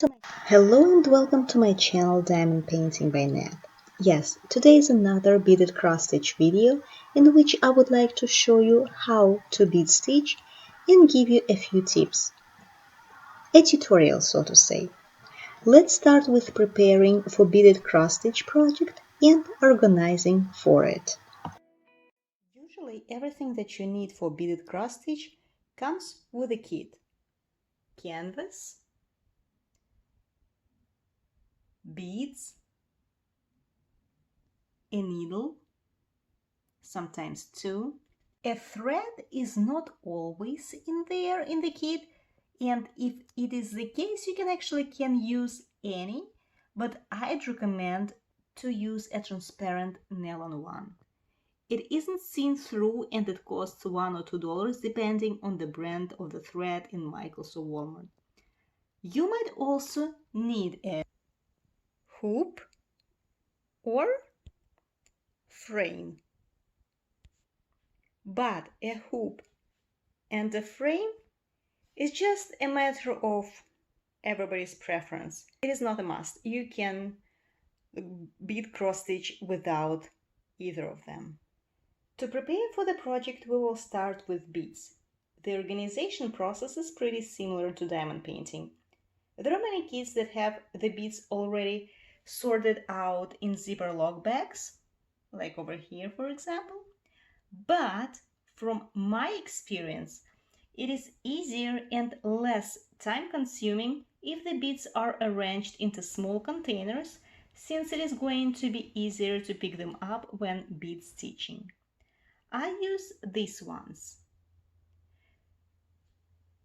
Hello and welcome to my channel Diamond Painting by Nat. Yes, today is another beaded cross stitch video in which I would like to show you how to bead stitch and give you a few tips. A tutorial, so to say. Let's start with preparing for beaded cross stitch project and organizing for it. Usually everything that you need for beaded cross stitch comes with a kit. Canvas, beads, a needle, sometimes two. A thread is not always in there in the kit, and if it is the case, you can use any, but I'd recommend to use a transparent nylon one. It isn't seen through and it costs $1 or $2 depending on the brand of the thread in Michaels or Walmart. You might also need a hoop or frame. But a hoop and a frame is just a matter of everybody's preference. It is not a must. You can bead cross stitch without either of them. To prepare for the project, we will start with beads. The organization process is pretty similar to diamond painting. There are many kits that have the beads already sorted out in zipper lock bags, like over here, for example. But from my experience, it is easier and less time-consuming if the beads are arranged into small containers, since it is going to be easier to pick them up when bead stitching. I use these ones.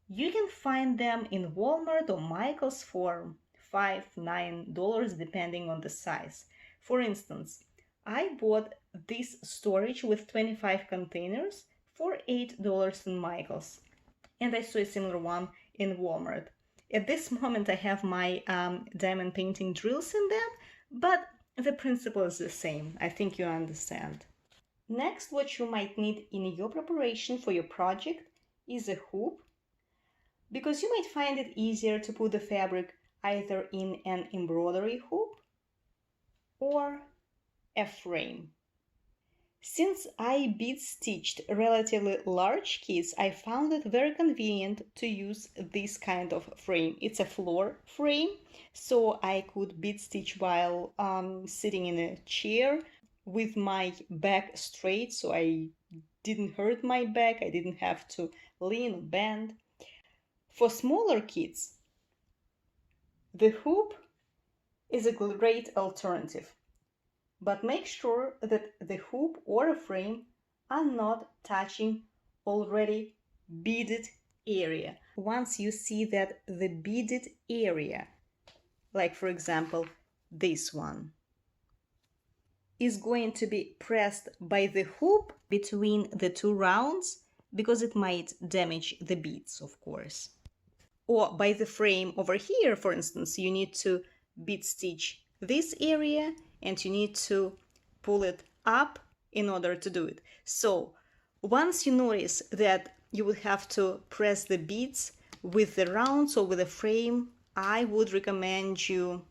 You can find them in Walmart or Michaels for $5, $9 depending on the size. For instance, I bought this storage with 25 containers for $8 in Michaels, and I saw a similar one in Walmart. At this moment I have my diamond painting drills in them, but the principle is the same. I think you understand. Next, what you might need in your preparation for your project is a hoop, because you might find it easier to put the fabric either in an embroidery hoop or a frame. Since I bead stitched relatively large kits, I found it very convenient to use this kind of frame. It's a floor frame, so I could bead stitch while sitting in a chair with my back straight, so I didn't hurt my back, I didn't have to lean or bend. For smaller kits, the hoop is a great alternative, but make sure that the hoop or a frame are not touching already beaded area. Once you see that the beaded area, like for example this one, is going to be pressed by the hoop between the two rounds, because it might damage the beads, of course. Or by the frame over here, for instance, you need to bead stitch this area and you need to pull it up in order to do it. So once you notice that you would have to press the beads with the rounds or with a frame, I would recommend you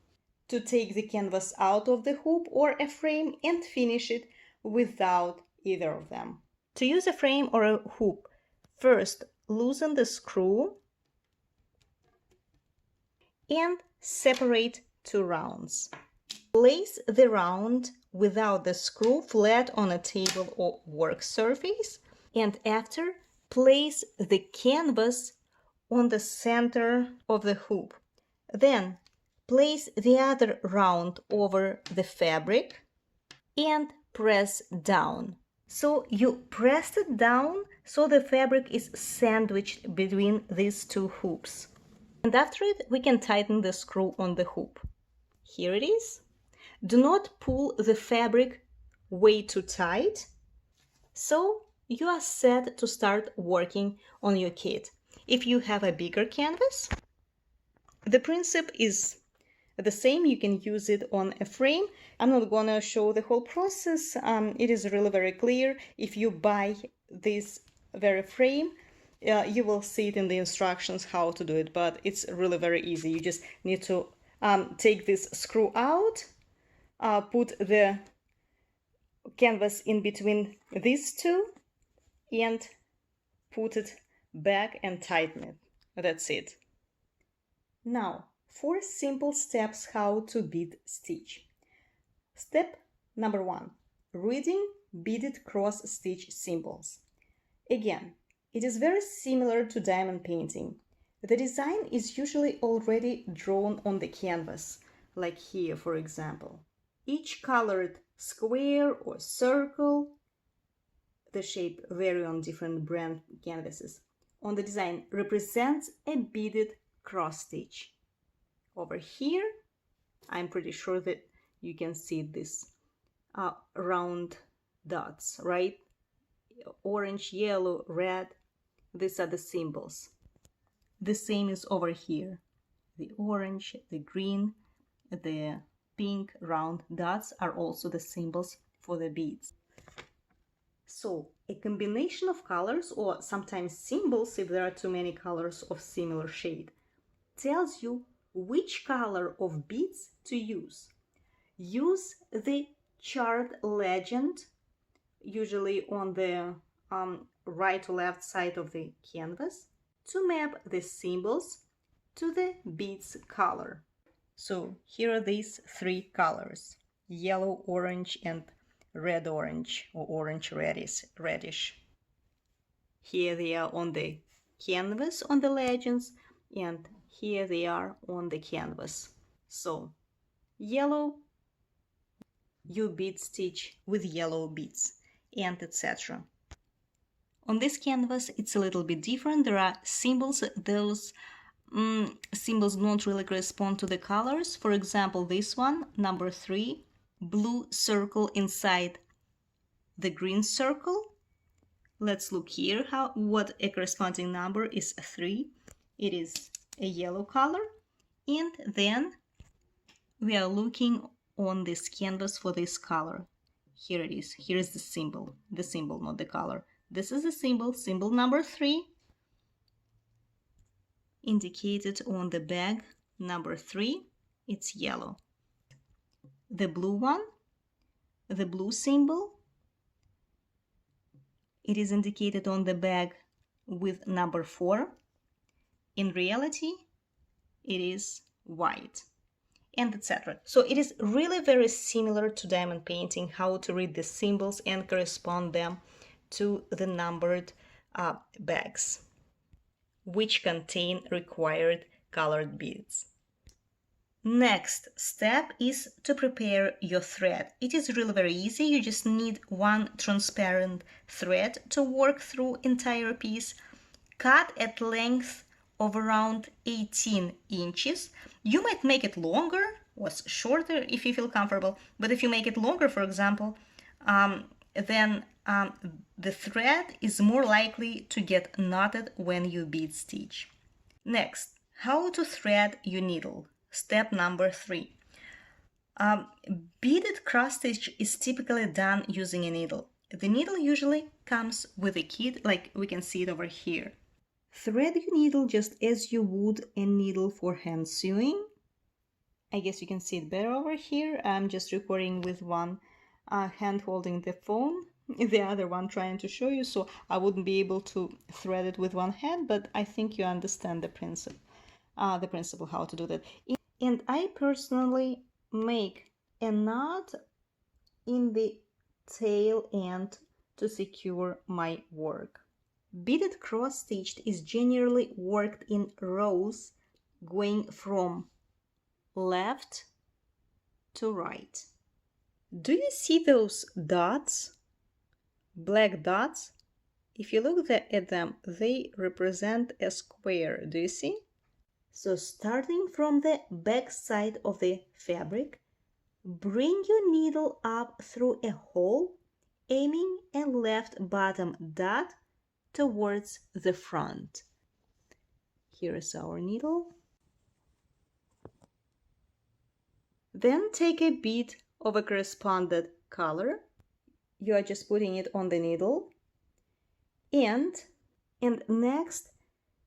to take the canvas out of the hoop or a frame and finish it without either of them. To use a frame or a hoop, first loosen the screw and separate two rounds. Place the round without the screw flat on a table or work surface, and after, place the canvas on the center of the hoop. Then place the other round over the fabric and press down. So you pressed it down so the fabric is sandwiched between these two hoops. And after it, we can tighten the screw on the hoop. Here it is. Do not pull the fabric way too tight. So you are set to start working on your kit. If you have a bigger canvas, the principle is the same. You can use it on a frame. I'm not gonna show the whole process. It is really very clear. If you buy this very frame, you will see it in the instructions how to do it, but it's really very easy. You just need to take this screw out, put the canvas in between these two, and put it back and tighten it. That's it. Now, 4 simple steps how to bead stitch. Step number 1. Reading beaded cross stitch symbols. Again, it is very similar to diamond painting. The design is usually already drawn on the canvas, like here, for example. Each colored square or circle, the shape vary on different brand canvases, on the design represents a beaded cross stitch. Over here, I'm pretty sure that you can see this round dots, right? Orange, yellow, red, these are the symbols. The same is over here. The orange, the green, the pink round dots are also the symbols for the beads. So, a combination of colors, or sometimes symbols if there are too many colors of similar shade, tells you which color of beads to use. Use the chart legend, usually on the right or left side of the canvas, to map the symbols to the bead's color. So here are these 3 colors: yellow, orange, and red-orange or orange-reddish. Here they are on the canvas on the legends, and here they are on the canvas. So yellow, you bead stitch with yellow beads, and etc. On this canvas, it's a little bit different. There are symbols. Those symbols don't really correspond to the colors. For example, this one, number 3, blue circle inside the green circle. Let's look here what a corresponding number is. 3. It is a yellow color. And then we are looking on this canvas for this color. Here it is. Here is the symbol, not the color. This is the symbol number 3, indicated on the bag, number 3, it's yellow. The blue one, the blue symbol, it is indicated on the bag with number 4. In reality, it is white, and etc. So it is really very similar to diamond painting, how to read the symbols and correspond them to the numbered bags, which contain required colored beads. Next step is to prepare your thread. It is really very easy. You just need 1 transparent thread to work through entire piece. Cut at length of around 18 inches. You might make it longer or shorter if you feel comfortable, but if you make it longer, for example, then the thread is more likely to get knotted when you bead stitch. Next, how to thread your needle. Step number 3. Beaded cross stitch is typically done using a needle. The needle usually comes with a kit, like we can see it over here. Thread your needle just as you would a needle for hand sewing. I guess you can see it better over here. I'm just recording with one hand holding the phone, the other one trying to show you, so I wouldn't be able to thread it with one hand, but I think you understand the principle how to do that. And I personally make a knot in the tail end to secure my work. Beaded cross stitched is generally worked in rows going from left to right. Do you see those dots? Black dots? If you look at them, they represent a square. Do you see? So starting from the back side of the fabric, bring your needle up through a hole, aiming a left bottom dot towards the front. Here is our needle. Then take a bead of a corresponding color. You are just putting it on the needle and And next,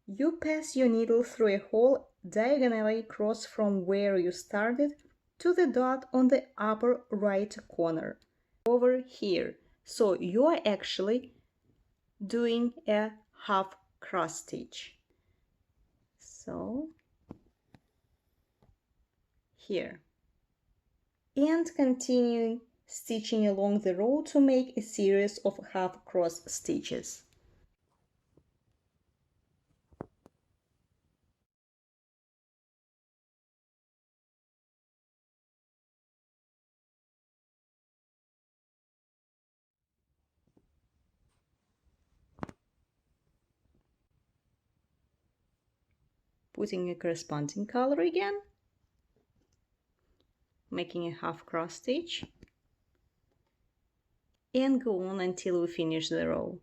you pass your needle through a hole diagonally across from where you started to the dot on the upper right corner, over here. So you are actually doing a half cross stitch. So here. And continuing stitching along the row to make a series of half cross stitches. Putting a corresponding color again, making a half cross stitch, and go on until we finish the row.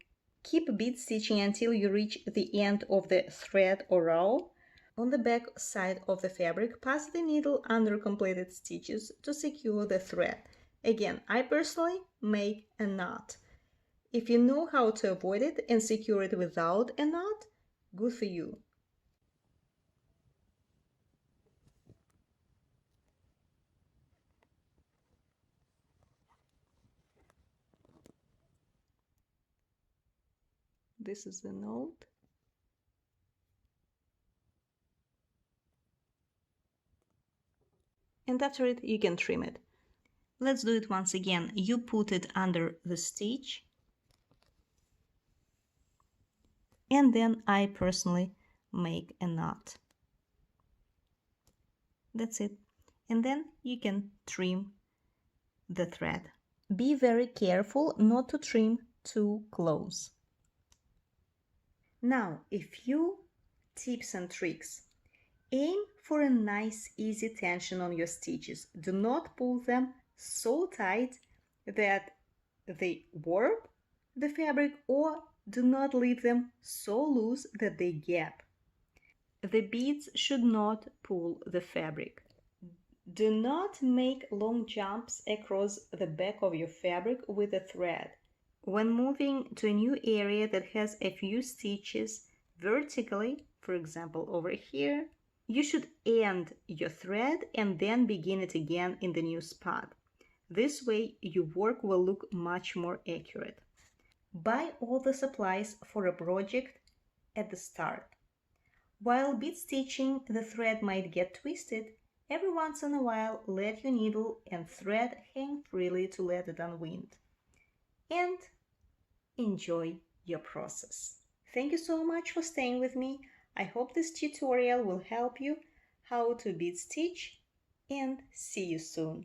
Keep bead stitching until you reach the end of the thread or row. On the back side of the fabric, pass the needle under completed stitches to secure the thread. Again, I personally make a knot. If you know how to avoid it and secure it without a knot, good for you. This is the knot. And after it, you can trim it. Let's do it once again. You put it under the stitch. And then I personally make a knot. That's it. And then you can trim the thread. Be very careful not to trim too close. Now, a few tips and tricks. Aim for a nice, easy tension on your stitches. Do not pull them so tight that they warp the fabric, or do not leave them so loose that they gap. The beads should not pull the fabric. Do not make long jumps across the back of your fabric with a thread. When moving to a new area that has a few stitches vertically, for example over here, you should end your thread and then begin it again in the new spot. This way your work will look much more accurate. Buy all the supplies for a project at the start. While bead stitching, the thread might get twisted. Every once in a while, let your needle and thread hang freely to let it unwind. And enjoy your process. Thank you so much for staying with me. I hope this tutorial will help you how to bead stitch, and see you soon.